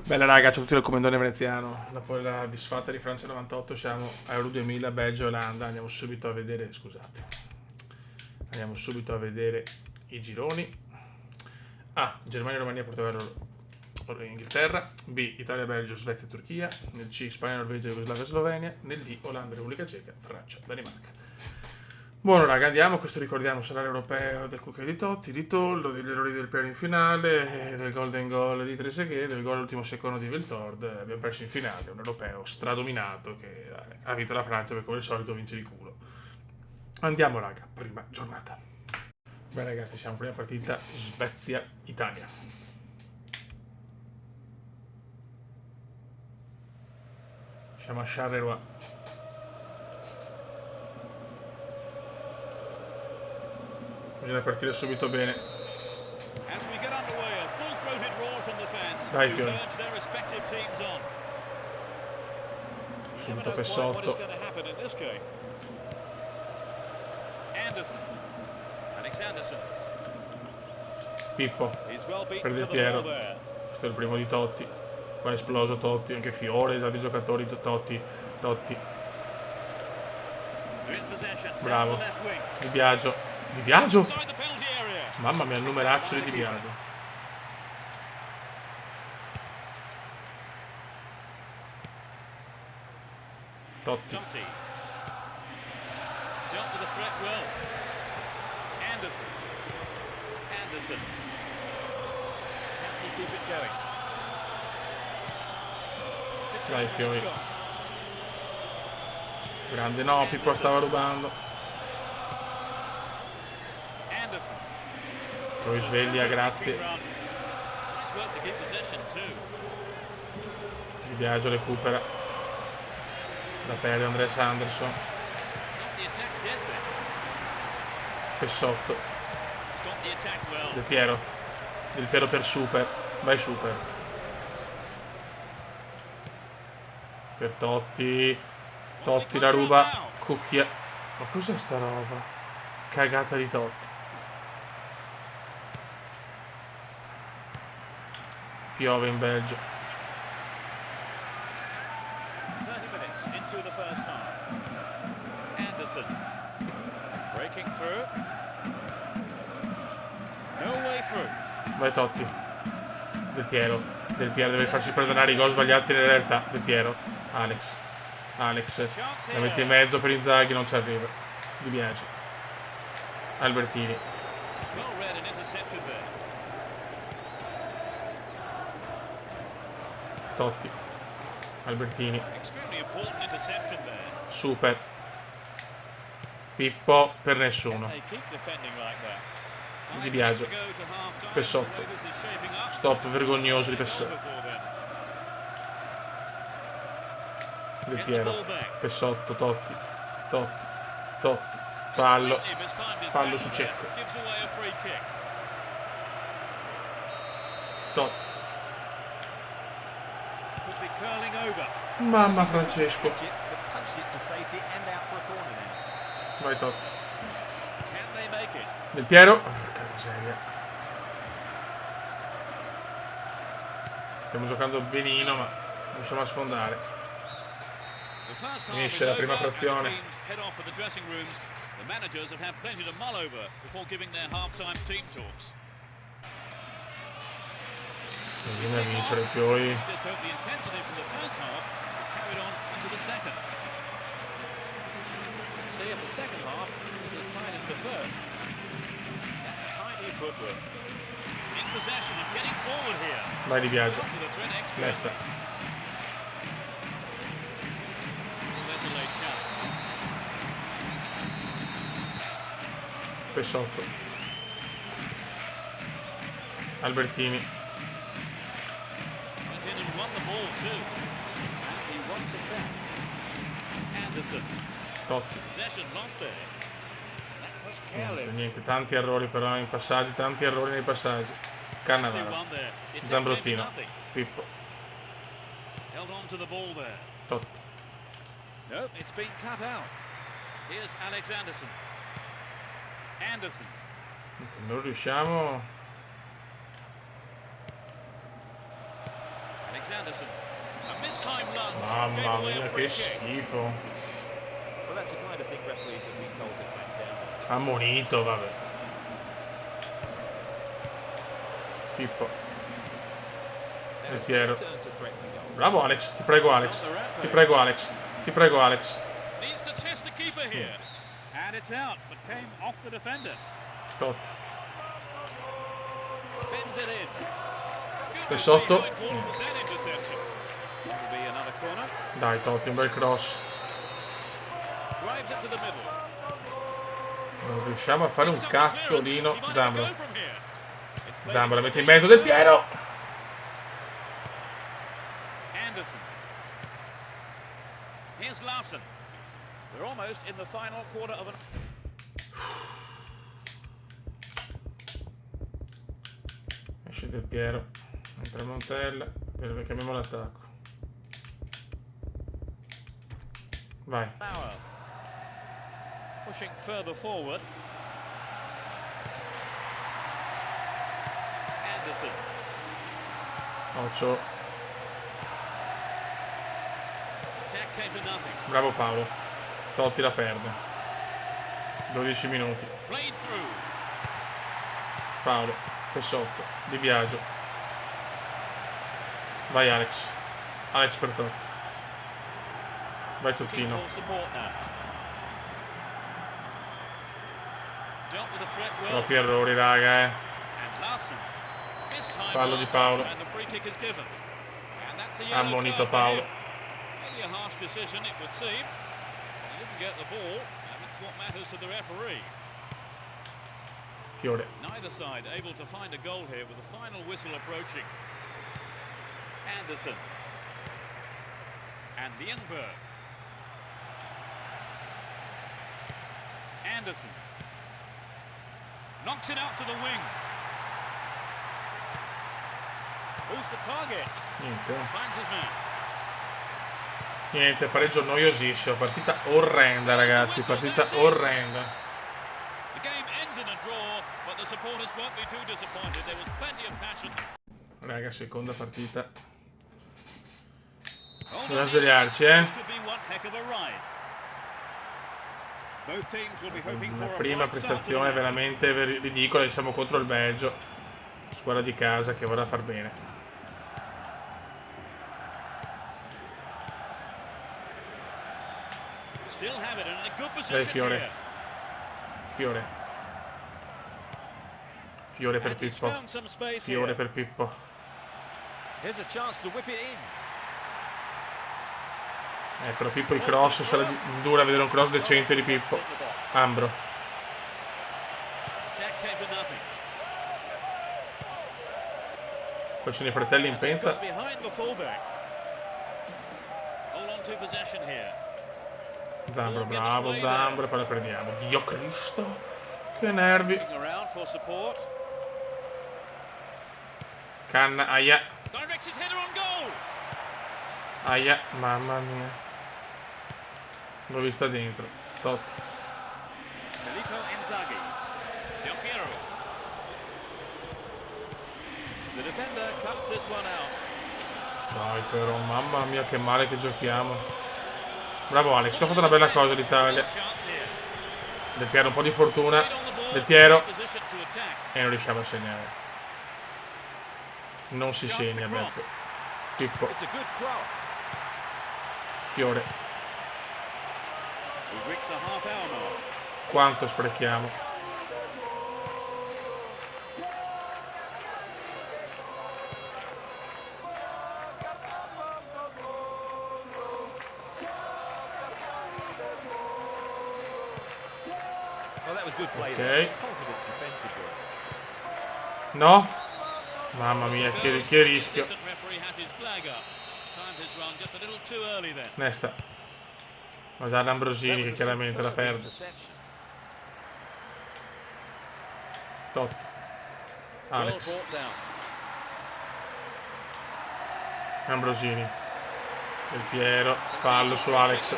Bella raga, ciao a tutti dal commendone veneziano. Dopo la disfatta di Francia 98 siamo a Euro 2000, Belgio e Olanda. Andiamo subito a vedere, scusate. Andiamo subito a vedere i gironi. A. Germania, Romania, Portogallo, Inghilterra. B. Italia, Belgio, Svezia e Turchia. Nel C. Spagna, Norvegia, Jugoslavia e Slovenia. Nel D. Olanda, Repubblica Ceca, Francia, Danimarca. Buono raga, andiamo, questo ricordiamo sarà l'europeo del Cucca di Totti, di Tollo, degli errori del Piero in finale, del golden goal di Trezeguet, del gol all'ultimo secondo di Viltord. Abbiamo perso in finale, un europeo stradominato che ha vinto la Francia perché come al solito vince di culo. Andiamo raga, prima giornata. Beh ragazzi, siamo prima partita Svezia-Italia. Siamo a Charleroi. Bisogna partire subito bene. Dai Fiori. Subito Pessotto. Pippo. Per Del Piero. Questo è il primo di Totti. Qua è esploso Totti, anche Fiore, già di giocatori Totti. Totti. Bravo. Di Biagio. Di Biagio? Mamma mia, il numeraccio di Biagio. Totti. Dai Fiori. Grande no, Pippo stava rubando. Poi sveglia, grazie. Di Biagio recupera. Da perdere Andres Anderson. Pessotto. Del Piero. Del Piero per Super. Vai Super. Per Totti. Totti la ruba. Cucchia. Ma cos'è sta roba? Cagata di Totti. Piove in Belgio. Vai Totti. Del Piero. Del Piero deve farsi perdonare i gol sbagliati nella realtà. Del Piero. Alex. La metti in mezzo per Inzaghi, non ci arriva. Di Biagio. Albertini. Totti. Albertini. Super. Pippo per nessuno. Di Biagio. Pessotto. Stop vergognoso di Pessotto. Del Piero. Pessotto. Totti. Fallo. Fallo su Cecco. Totti. Mamma Francesco. Vai Totti. Del Piero. Porca miseria. Stiamo giocando benino, ma non riusciamo a sfondare. Finisce la prima frazione. Viene a vincere i Fiori. Vai Di Biagio. Lesta. Pessotto. Albertini. Totti. Niente, tanti errori però in passaggi, tanti errori nei passaggi. Cannavaro. Zambrottino. Pippo. Totti. Non riusciamo. Mamma mia, che schifo. Ammonito, vabbè. Pippo. Del Piero. Bravo Alex, ti prego Alex. Ti prego Alex. Ti prego Alex. Tot. Sei sotto. Dai Totti, un bel cross. Non riusciamo a fare un cazzolino. Zambro. Zambro la mette in mezzo del Piero. Here's Larson. We're almost in the final quarter of an... Esce del Piero. Entra Montella. Chiamiamo l'attacco. Vai. Pushing further forward. Anderson. Occhio. Bravo Paolo. Totti la perde. 12 minuti. Paolo. Pessotto. Di Biagio. Vai Alex. Alex per Totti. Vai Tuttino. Troppi errori raga Fallo di Paolo. Ammonito Paolo. A harsh decision, it would seem. He didn't get the ball, and that's what matters to the referee. Fiore. Neither side able to find a goal here with the final whistle approaching. Anderson. And Lienberg. Anderson. Knocks it out to the wing. Who's the target? Niente. Finds his man. Niente, pareggio noiosissimo. Partita orrenda, ragazzi. Partita orrenda. Raga, seconda partita. Dobbiamo svegliarci, La prima prestazione veramente ridicola. Siamo contro il Belgio. Squadra di casa che vorrà far bene. Dai Fiore. Fiore. Fiore per Pippo. Fiore per Pippo. Però Pippo il cross sarà dura vedere un cross decente di Pippo. Ambro. Poi sono i fratelli in pensa. Zambro, bravo Zambro, poi la prendiamo. Dio Cristo, che nervi. Canna, aia. Aia, mamma mia. L'ho vista dentro. Totti. Dai però, mamma mia che male che giochiamo. Bravo Alex, che ha fatto una bella cosa l'Italia. Del Piero un po' di fortuna. Del Piero. E non riusciamo a segnare. Non si segna, Beppe. Pippo. Fiore. Quanto sprechiamo. Ok. No? Mamma mia, che rischio. Nesta. Ma da Ambrosini che chiaramente la perde. Totti. Alex. Ambrosini. Del Piero. Fallo su Alex.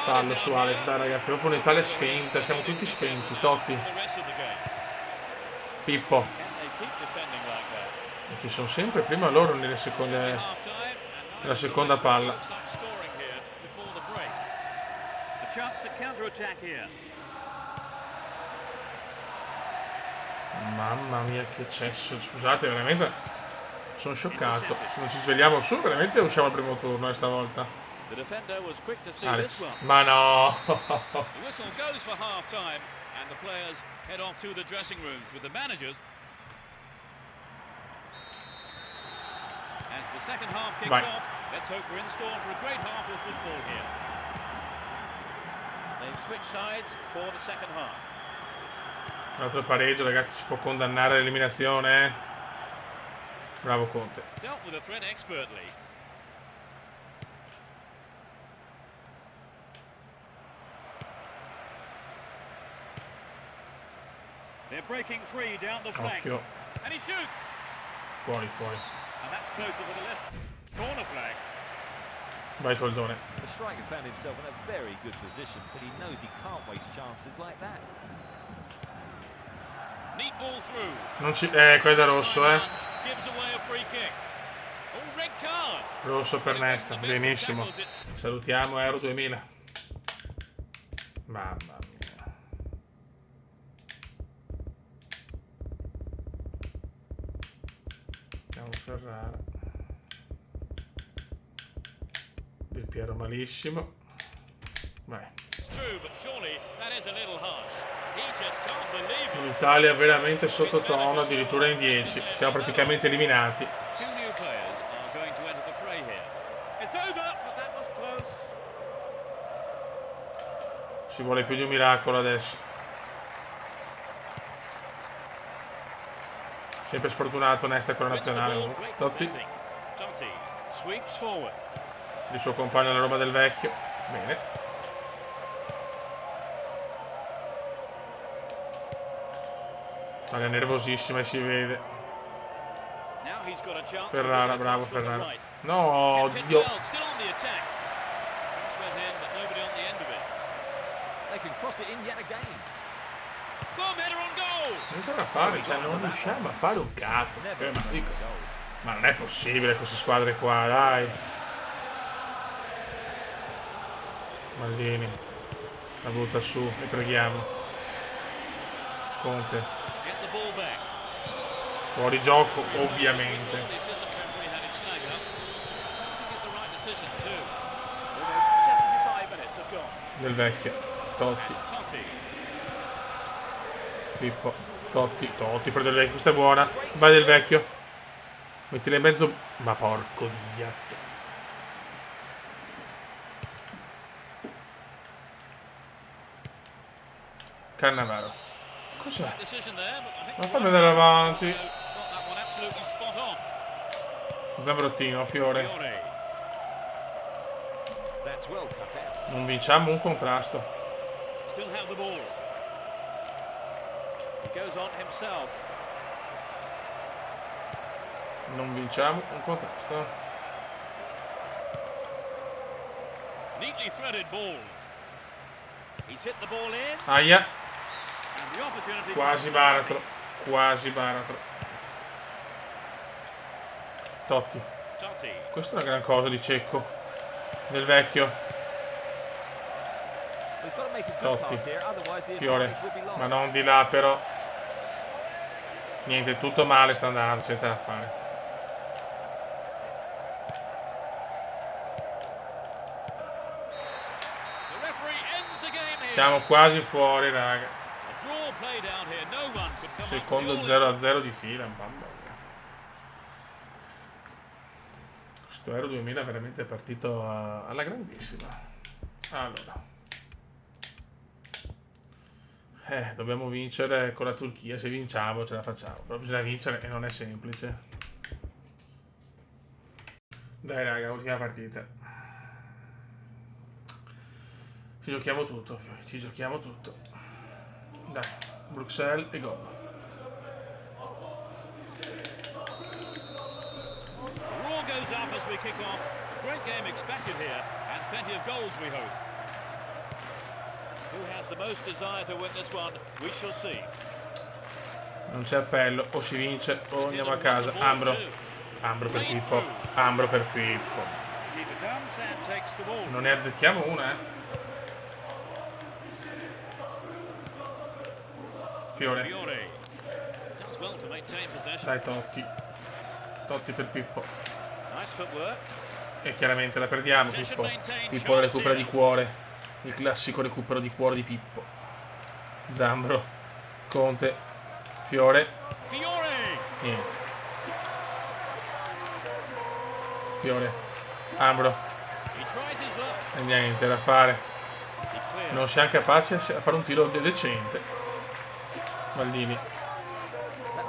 Fallo su Alex, dai ragazzi, proprio un'Italia spenta, siamo tutti spenti. Totti. Pippo. Ci sono sempre prima loro nella seconda palla. Mamma mia che cesso, scusate, veramente sono scioccato. Se non ci svegliamo su, veramente usciamo al primo turno stavolta. Alex, ma no. As the second half kicks Vai. off, let's hope we're in store for a great half of football here. They've switched sides for the second half. Un altro pareggio, ragazzi, ci può condannare all'eliminazione. Bravo Conte. Dealt with the threat expertly. They're breaking free down the flank. Occhio. And he shoots. Fuori, fuori. And that's closer to the left corner flag. Vai Toldone. The striker found himself in a very good position, but he knows he can't waste chances like that. Neat ball through. Non ci... quello è da rosso, Gives away a free kick. Oh, red card. Rosso per Nesta, benissimo. Salutiamo Euro 2000. Mamma mia. Andiamo Ferrara. Del Piero malissimo. Vai. It's true, but surely that is a little harsh. He just can't believe it. L'Italia è veramente sottotono, addirittura in 10. Siamo praticamente eliminati. Two new players are going to enter the fray here. It's over, but that was close. Ci vuole più di un miracolo adesso. Sempre sfortunato Nesta con la nazionale. Totti, Totti sweeps forward. il suo compagno alla Roma del Vecchio. Bene. È nervosissima e si vede. Now he's got a chance. Ferrara, bravo Ferrara. No, Dio. Still on the attack. Cross went in, but nobody on the end of it. They can cross it in yet again. Boom, header on goal. Non c'è da fare, cioè non riusciamo a fare un cazzo. Ma non è possibile queste squadre qua, dai. Maldini. La butta su, e preghiamo. Conte. Get the ball back. Fuori gioco, ovviamente. This isn't referee had his flag up. I think it's the right decision too. Almost 75 minutes have gone. Del Vecchio. Totti. Totti. Pippo. Totti per Del Vecchio. Questa è buona. Vai Del Vecchio. Mettila in mezzo. Ma porco diazzo. Cannavaro. Cos'è? Ma fammi andare avanti. Zambrottino, Fiore. That's well cut out. Non vinciamo un contrasto. Still have the ball. He goes on himself. Non vinciamo un contrasto. Neatly threaded ball. He's hit the ball in. Aia. And the opportunity. Quasi baratro. Quasi baratro. Totti. Totti. Questa è una gran cosa di Cecco. Del Vecchio. We've got to make a good Totti. pass here, otherwise the Fiore. advantage will be lost. Ma non di là però. Niente, tutto male sta andando, c'è da fare. The referee ends the game here. Siamo quasi fuori, raga. A draw played out here. No one could come Secondo up with all 0-0 di fila. Mamma mia. Questo Euro 2000 è veramente partito alla grandissima. Allora. Dobbiamo vincere con la Turchia. Se vinciamo ce la facciamo. Però bisogna vincere e non è semplice. Dai raga, ultima partita. Ci giochiamo tutto, Fiori. Ci giochiamo tutto. Dai, Bruxelles e gol. The roar goes up as we kick off. A great game expected here, and plenty of goals we hope. Who has the most desire to win this one? We shall see. Non c'è appello, o si vince o andiamo a casa. Ambro. Ambro per Pippo. Ambro per Pippo. Keeper comes and takes the ball. Non ne azzecchiamo una, Fiore. Fiore does well to maintain possession. Dai Totti. Totti per Pippo. Nice footwork. E chiaramente la perdiamo, Pippo. Pippo la recupera di cuore. Il classico recupero di cuore di Pippo. Zambro. Conte. Fiore. Fiore. Niente. Fiore. Ambro. He tries his luck. E niente da fare. He clears. Non siamo capaci a fare un tiro decente. Maldini.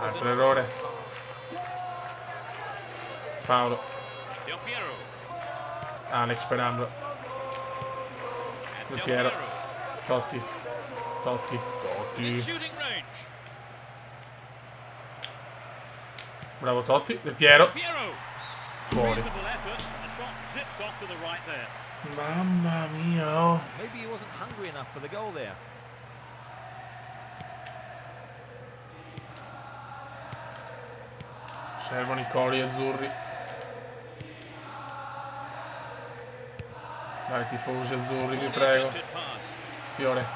Altro errore. Paolo. Del Piero. Alex per Ambro. And Del Del Piero. Piero. Totti. Totti. In Totti. shooting range. Bravo Totti. Del Piero. Piero. Fuori. Reasonable effort. And the shot zips off to the right there. Mamma mia. Oh. Maybe he wasn't hungry enough for the goal there. Servono i cori azzurri. Dai tifosi azzurri, vi prego. Attempted pass. Fiore.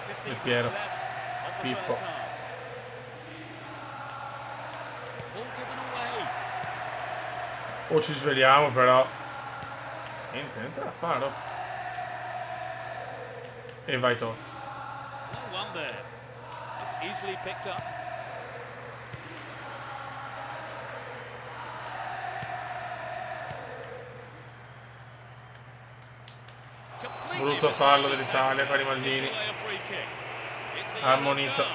15 Del Piero. minutes left of the Pippo. first half. Ball given away. O ci svegliamo però. Niente da fare. Oh. E vai Totti. No one there. It's easily picked up. Completely Brutto fallo mishandled dell'Italia per i tackle. Maldini. Gives away a free kick. It's a yellow Ammonito. card. It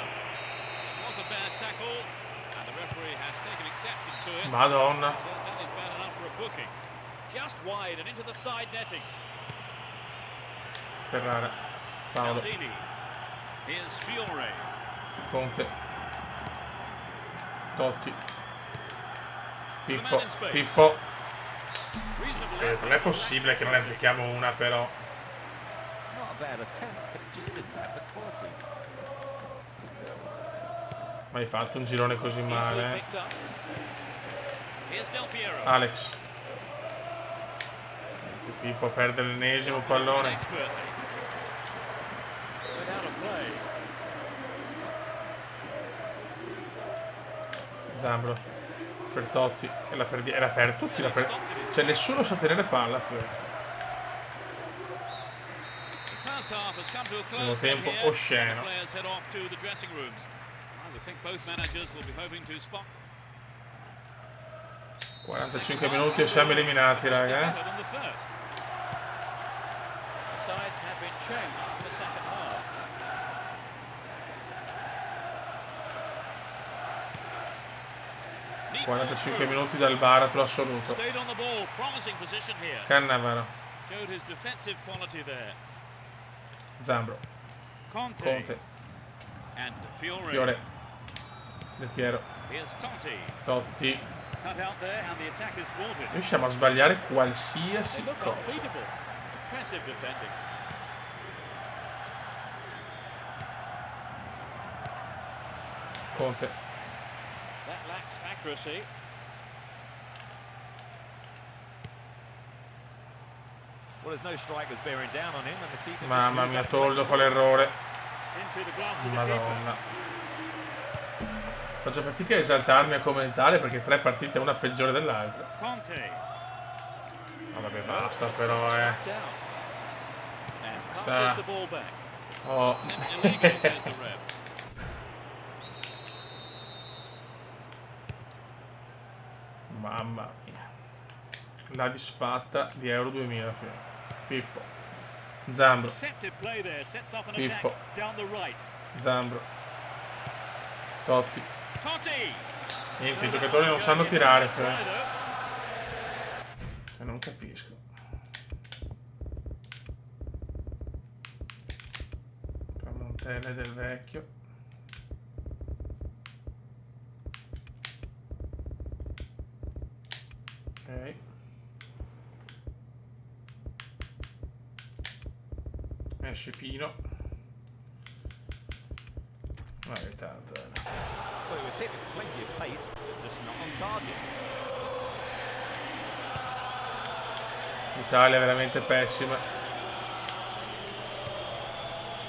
was a bad tackle, and the referee has taken exception to it. Madonna. Says that is bad enough for a booking. Just wide and into the side netting. Ferrara. Paolo. Maldini. Here's Fiore. Conte. Totti. Pippo. Pippo. Reasonable Non è possibile che non ne azzecchiamo una però. Not a bad attempt, but it just didn't have the quality. Mai fatto un girone così Easily male. picked up. Here's Del Piero. Alex. Pippo perde l'ennesimo pallone. Expertly. Without a play. Zambro. Per Totti. E la perdi. Era per tutti la per. Cioè nessuno sa tenere palla. The first half has come to a Primo close tempo here. osceno. The players head off to the dressing rooms. I would think both managers will be hoping to spot 45 minuti e siamo eliminati, raga. better than the first. The sides have been changed for the second half. Neat 45 through. minuti dal baratro assoluto. Stayed on the ball, promising position here. Cannavaro. Showed his defensive quality there. Zambro. Conte. And Fiore. Fiore. Del Piero. Here's Totti. Totti. Cut out there and the attack is thwarted. Riusciamo a sbagliare They qualsiasi look cosa. unbeatable. Impressive defending. Conte. That lacks accuracy. Well, there's no strikers bearing down on him, and the keeper just Mamma moves mia, up and makes Toldo the fa l'errore. Into the gloves of the Madonna. Faccio fatica a esaltarmi a commentare perché 3 partite una peggiore dell'altra. keeper. Conte. Ma vabbè, basta però, Slapped out. And Sta- passes the ball back. Oh. Illegal, says the ref. Mamma mia. La disfatta di Euro 2000. Pippo. Zambro. Deceptive play there. Sets off an Pippo. attack down the right. Zambro. Totti. Totti. Niente, i giocatori non sanno tirare. Try, though. Non capisco. Tramontelle del vecchio. Ok. Esce Pino. tanto. Well, he was hit with plenty of pace, but just not on target. L'Italia è veramente pessima.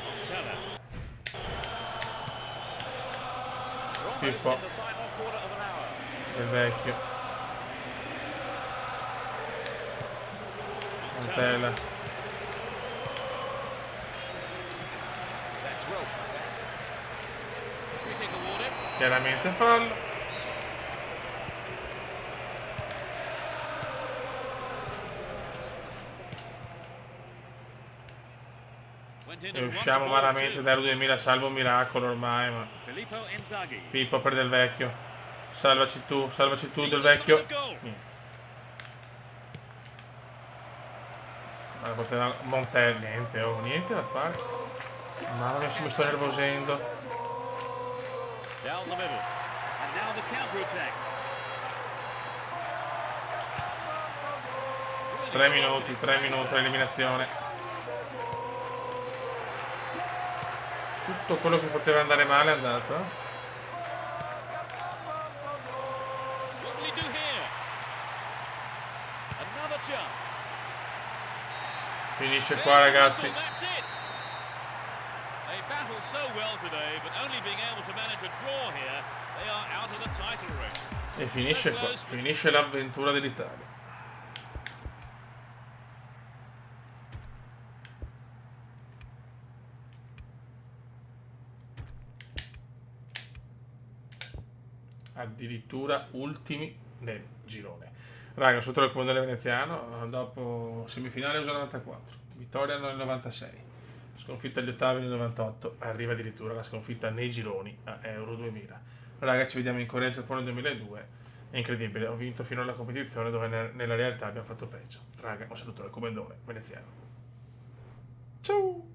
Montella. We're almost Pippo. in the final quarter of an hour. Del vecchio. Montella. That's well cut out. Free kick awarded. Chiaramente fallo. Went in E and usciamo won the ball malamente too. da Euro 2000, salvo un miracolo ormai, ma... Filippo Inzaghi. Pippo per Del Vecchio. Salvaci tu Del Vecchio. Niente. Ma poteva... Montella, niente, oh, niente da fare. Mamma mia, se mi sto nervosendo. Down the middle. And now the counter attack. 3 minuti l'eliminazione. Tutto quello che poteva andare male è andato. What will he do here? Another chance. Finisce qua, ragazzi. That's it. They battle so well today, but only being able to manage a draw here, they are out of the title race. E finisce qua. Finisce l'avventura dell'Italia. Addirittura ultimi nel girone. Raga, sotto il comandante veneziano, dopo semifinale usa 94, vittoria nel 96, sconfitta agli ottavi nel 98, arriva addirittura la sconfitta nei gironi a Euro 2000. Raga, ci vediamo in Corea e Giappone 2002, è incredibile, ho vinto fino alla competizione dove nella realtà abbiamo fatto peggio. Raga, un saluto dal comandante veneziano. Ciao!